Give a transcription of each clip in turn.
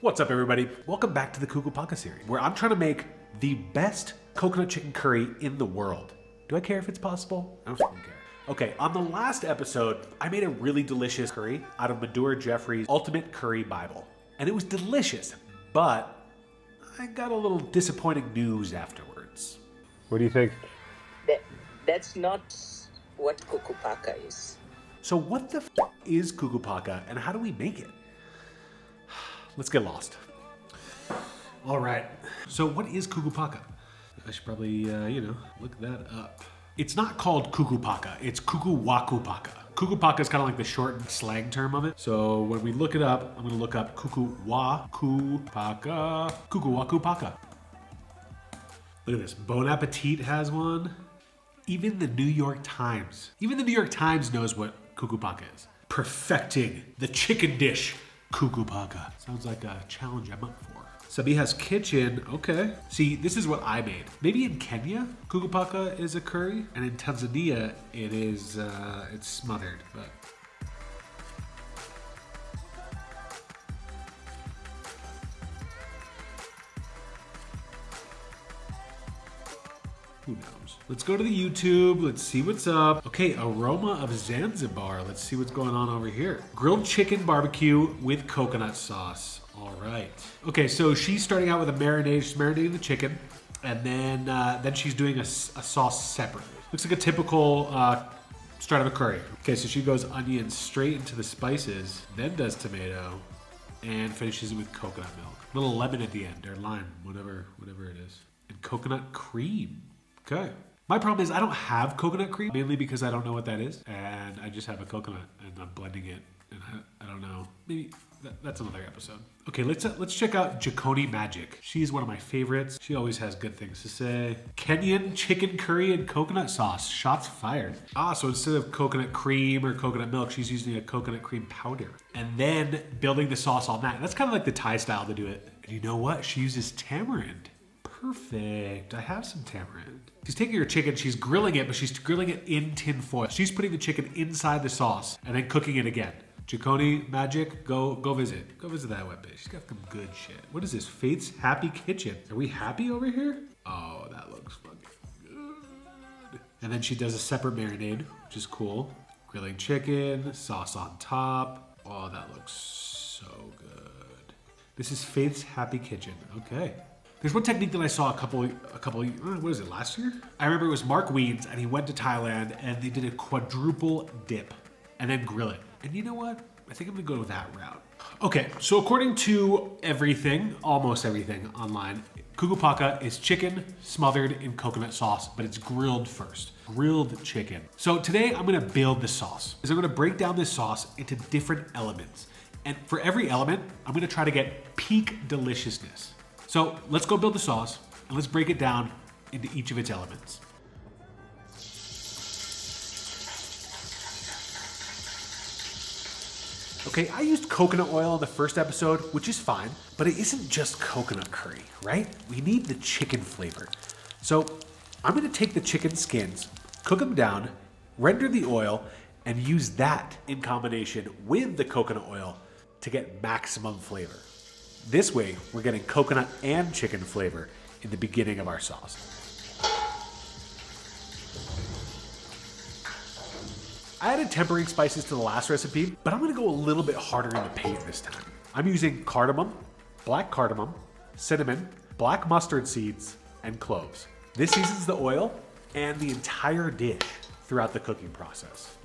What's up, everybody? Welcome back to the Kugupaka series, where I'm trying to make the best coconut chicken curry in the world. Do I care if it's possible? I don't fucking care. Okay, on the last episode, I made a really delicious curry out of Madura Jeffrey's Ultimate Curry Bible. And it was delicious, but I got a little disappointing news afterwards. What do you think? That's not what Kugupaka is. So what the f is Kugupaka and how do we make it? Let's get lost. All right, so what is Kugupaka? I should probably, look that up. It's not called Kukupaka, it's Kugupaka. Kugupaka is kind of like the shortened slang term of it. So when we look it up, I'm gonna look up Kugupaka. Look at this, Bon Appetit has one. Even the New York Times knows what Kugupaka is. Perfecting the chicken dish, Kugupaka. Sounds like a challenge I'm up for. Sabiha's Kitchen, okay. See, this is what I made. Maybe in Kenya, Kugupaka is a curry, and in Tanzania, it is, it's smothered, but. Who knows? Let's go to the YouTube. Let's see what's up. Okay, aroma of Zanzibar. Let's see what's going on over here. Grilled chicken barbecue with coconut sauce. All right. Okay, so she's starting out with a marinade. She's marinating the chicken, and then she's doing a sauce separately. Looks like a typical start of a curry. Okay, so she goes onion straight into the spices, then does tomato, and finishes it with coconut milk. A little lemon at the end, or lime, whatever it is, and coconut cream. Okay. My problem is I don't have coconut cream, mainly because I don't know what that is. And I just have a coconut and I'm blending it. And I don't know. Maybe that's another episode. Okay, let's check out Jikoni Magic. She's one of my favorites. She always has good things to say. Kenyan chicken curry and coconut sauce. Shots fired. So instead of coconut cream or coconut milk, she's using a coconut cream powder. And then building the sauce on that. That's kind of like the Thai style to do it. And you know what? She uses tamarind. Perfect. I have some tamarind. She's taking her chicken, she's grilling it, but she's grilling it in tin foil. She's putting the chicken inside the sauce and then cooking it again. Jikoni Magic, go visit. Go visit that webpage. She's got some good shit. What is this? Faith's Happy Kitchen. Are we happy over here? Oh, that looks fucking good. And then she does a separate marinade, which is cool. Grilling chicken, sauce on top. Oh, that looks so good. This is Faith's Happy Kitchen. Okay. There's one technique that I saw a couple, what is it, last year? I remember it was Mark Weeds, and he went to Thailand, and they did a quadruple dip, and then grill it. And you know what? I think I'm gonna go that route. Okay, so according to everything, almost everything online, Kugupaka is chicken smothered in coconut sauce, but it's grilled first. Grilled chicken. So today I'm gonna build the sauce. I'm gonna break down this sauce into different elements. And for every element, I'm gonna try to get peak deliciousness. So let's go build the sauce and let's break it down into each of its elements. Okay, I used coconut oil in the first episode, which is fine, but it isn't just coconut curry, right? We need the chicken flavor. So I'm gonna take the chicken skins, cook them down, render the oil, and use that in combination with the coconut oil to get maximum flavor. This way, we're getting coconut and chicken flavor in the beginning of our sauce. I added tempering spices to the last recipe, but I'm gonna go a little bit harder in the paint this time. I'm using cardamom, black cardamom, cinnamon, black mustard seeds, and cloves. This seasons the oil and the entire dish throughout the cooking process.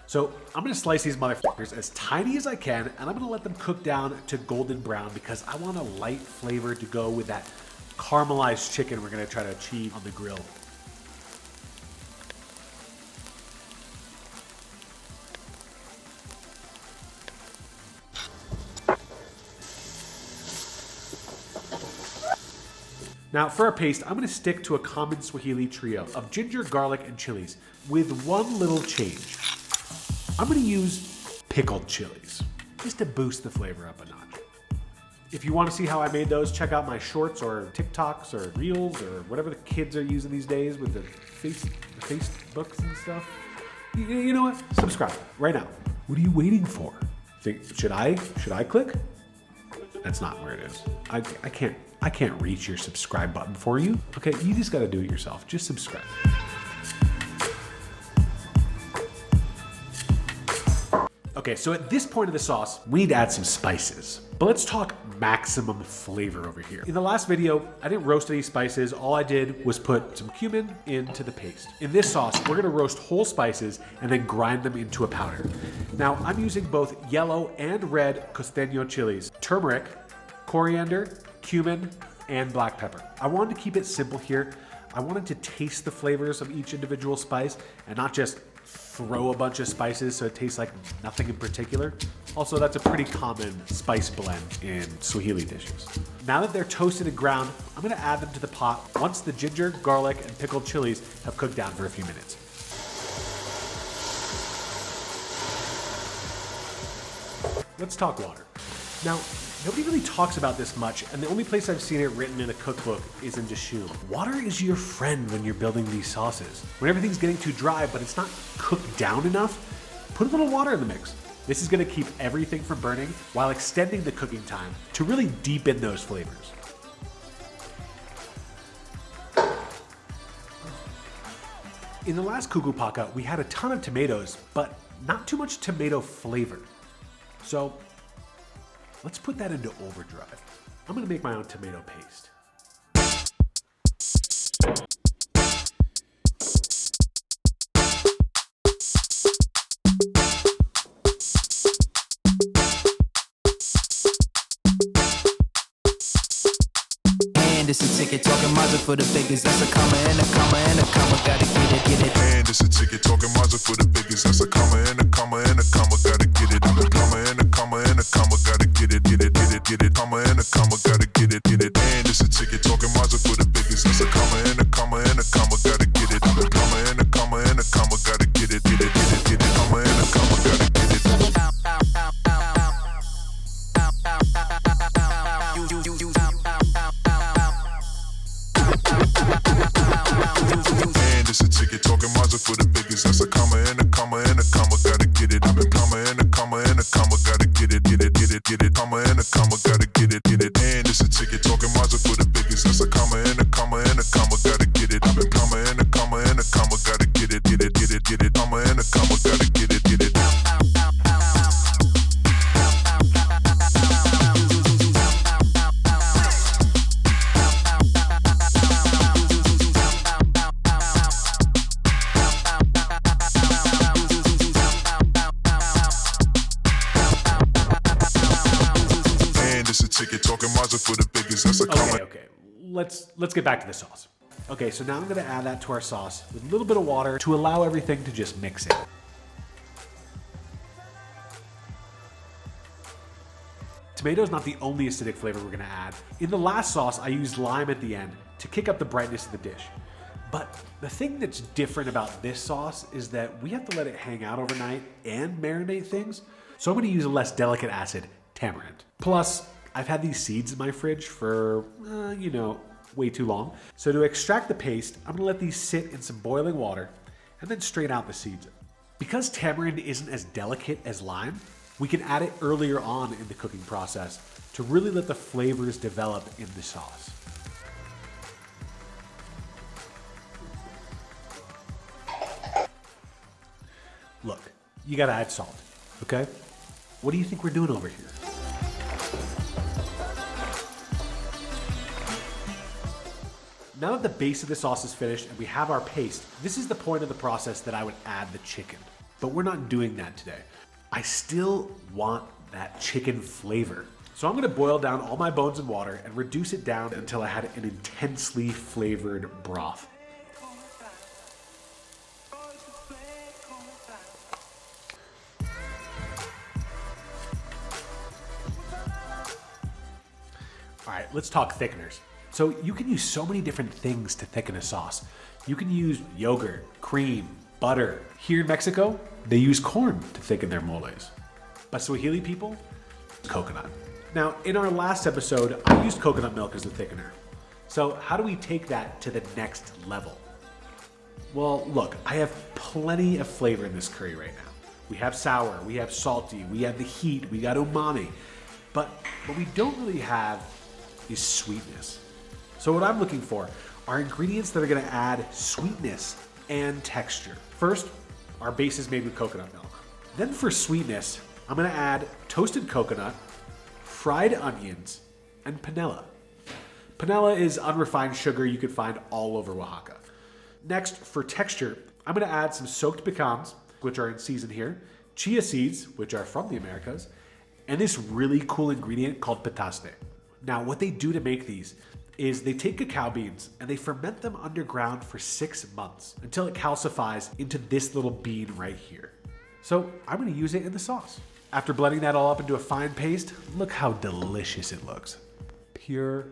So I'm gonna slice these motherfuckers as tiny as I can, and I'm gonna let them cook down to golden brown because I want a light flavor to go with that caramelized chicken we're gonna try to achieve on the grill. Now for our paste, I'm gonna stick to a common Swahili trio of ginger, garlic, and chilies with one little change. I'm gonna use pickled chilies, just to boost the flavor up a notch. If you want to see how I made those, check out my shorts or TikToks or Reels or whatever the kids are using these days with the Facebooks and stuff. You know what? Subscribe right now. What are you waiting for? Should I click? That's not where it is. I can't reach your subscribe button for you. Okay, you just gotta do it yourself. Just subscribe. Okay, so at this point of the sauce, we need to add some spices. But let's talk maximum flavor over here. In the last video, I didn't roast any spices. All I did was put some cumin into the paste. In this sauce, we're gonna roast whole spices and then grind them into a powder. Now, I'm using both yellow and red costeño chilies, turmeric, coriander, cumin, and black pepper. I wanted to keep it simple here. I wanted to taste the flavors of each individual spice and not just throw a bunch of spices so it tastes like nothing in particular. Also, that's a pretty common spice blend in Swahili dishes. Now that they're toasted and ground, I'm gonna add them to the pot once the ginger, garlic, and pickled chilies have cooked down for a few minutes. Let's talk water. Now, nobody really talks about this much, and the only place I've seen it written in a cookbook is in Dishoom. Water is your friend when you're building these sauces. When everything's getting too dry, but it's not cooked down enough, put a little water in the mix. This is gonna keep everything from burning while extending the cooking time to really deepen those flavors. In the last Kugupaka, we had a ton of tomatoes, but not too much tomato flavor. So let's put that into overdrive. I'm gonna make my own tomato paste. And it's a ticket talking Mazda for the biggest. That's a comma and a comma and a comma. Gotta get it. And it's a ticket talking Mazda for the biggest. That's a comma and a comma and a comma. Gotta get it. I'm a comma and a comma and a comma. Gotta get it. Comma and a comma. Gotta get it. And it's a ticket talking Mazda for the biggest. That's a comma and a comma and a comma. Gotta get it. I'm a comma and a comma and a comma. Gotta get it. Comma and a comma. Gotta get it. And it's a ticket talking Mazda for the biggest. That's a comma and a comma and a comma. Gotta get it. I'm a comma and a comma and a comma. Gotta get it. Comma and a comma. Gotta get it. And it's a ticket talking Mazda for the biggest. That's a comma and a comma and a comma. Gotta get it. I'm a comma and a comma and a comma. Gotta get it. Comma and a comma. Gotta get it. For the biggest, that's a Okay. Let's get back to the sauce. Okay, so now I'm gonna add that to our sauce with a little bit of water to allow everything to just mix in. Tomato is not the only acidic flavor we're gonna add. In the last sauce, I used lime at the end to kick up the brightness of the dish. But the thing that's different about this sauce is that we have to let it hang out overnight and marinate things. So I'm gonna use a less delicate acid, tamarind. Plus, I've had these seeds in my fridge for, way too long. So to extract the paste, I'm gonna let these sit in some boiling water and then strain out the seeds. Because tamarind isn't as delicate as lime, we can add it earlier on in the cooking process to really let the flavors develop in the sauce. Look, you gotta add salt, okay? What do you think we're doing over here? Now that the base of the sauce is finished and we have our paste, this is the point of the process that I would add the chicken. But we're not doing that today. I still want that chicken flavor. So I'm gonna boil down all my bones in water and reduce it down until I had an intensely flavored broth. All right, let's talk thickeners. So you can use so many different things to thicken a sauce. You can use yogurt, cream, butter. Here in Mexico, they use corn to thicken their moles. But Swahili people, coconut. Now, in our last episode, I used coconut milk as a thickener. So how do we take that to the next level? Well, look, I have plenty of flavor in this curry right now. We have sour, we have salty, we have the heat, we got umami. But what we don't really have is sweetness. So what I'm looking for are ingredients that are gonna add sweetness and texture. First, our base is made with coconut milk. Then for sweetness, I'm gonna add toasted coconut, fried onions, and panela. Panela is unrefined sugar you can find all over Oaxaca. Next, for texture, I'm gonna add some soaked pecans, which are in season here, chia seeds, which are from the Americas, and this really cool ingredient called pitaste. Now, what they do to make these is they take cacao beans and they ferment them underground for 6 months until it calcifies into this little bean right here. So I'm gonna use it in the sauce. After blending that all up into a fine paste, look how delicious it looks. Pure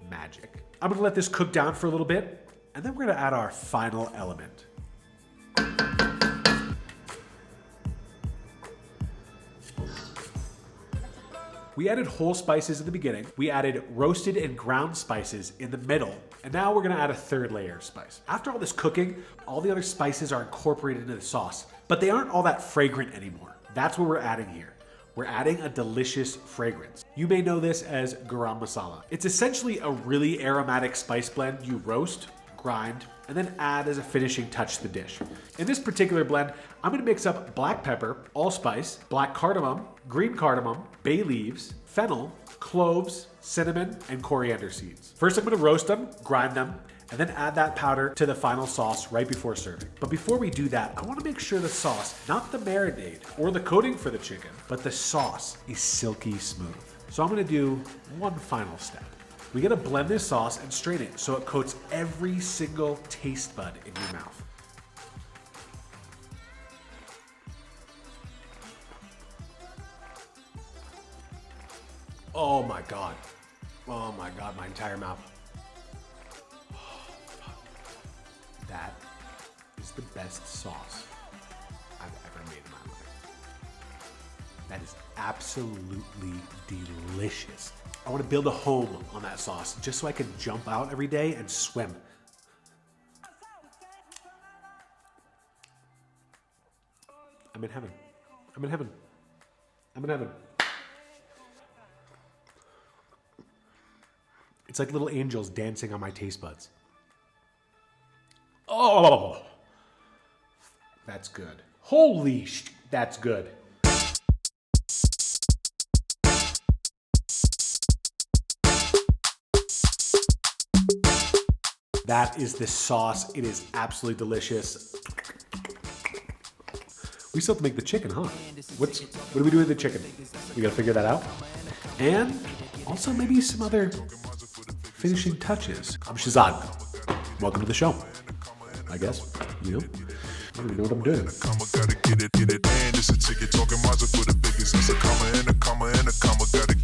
magic. I'm gonna let this cook down for a little bit, and then we're gonna add our final element. We added whole spices in the beginning. We added roasted and ground spices in the middle. And now we're gonna add a third layer of spice. After all this cooking, all the other spices are incorporated into the sauce, but they aren't all that fragrant anymore. That's what we're adding here. We're adding a delicious fragrance. You may know this as garam masala. It's essentially a really aromatic spice blend you roast, grind, and then add as a finishing touch to the dish. In this particular blend, I'm gonna mix up black pepper, allspice, black cardamom, green cardamom, bay leaves, fennel, cloves, cinnamon, and coriander seeds. First, I'm gonna roast them, grind them, and then add that powder to the final sauce right before serving. But before we do that, I wanna make sure the sauce, not the marinade or the coating for the chicken, but the sauce is silky smooth. So I'm gonna do one final step. We gotta blend this sauce and strain it so it coats every single taste bud in your mouth. Oh my God. Oh my God, my entire mouth. That is the best sauce I've ever made in my life. That is absolutely delicious. I want to build a home on that sauce just so I can jump out every day and swim. I'm in heaven. I'm in heaven. I'm in heaven. It's like little angels dancing on my taste buds. Oh, that's good. Holy sh! That's good. That is the sauce. It is absolutely delicious. We still have to make the chicken, huh? What do we do with the chicken? We gotta figure that out. And also maybe some other finishing touches. I'm Shazad. Welcome to the show. I guess, you know, I don't even know what I'm doing. Gotta get it, and it's a ticket talking Mazda for the biggest. It's a comma and a comma and a comma, gotta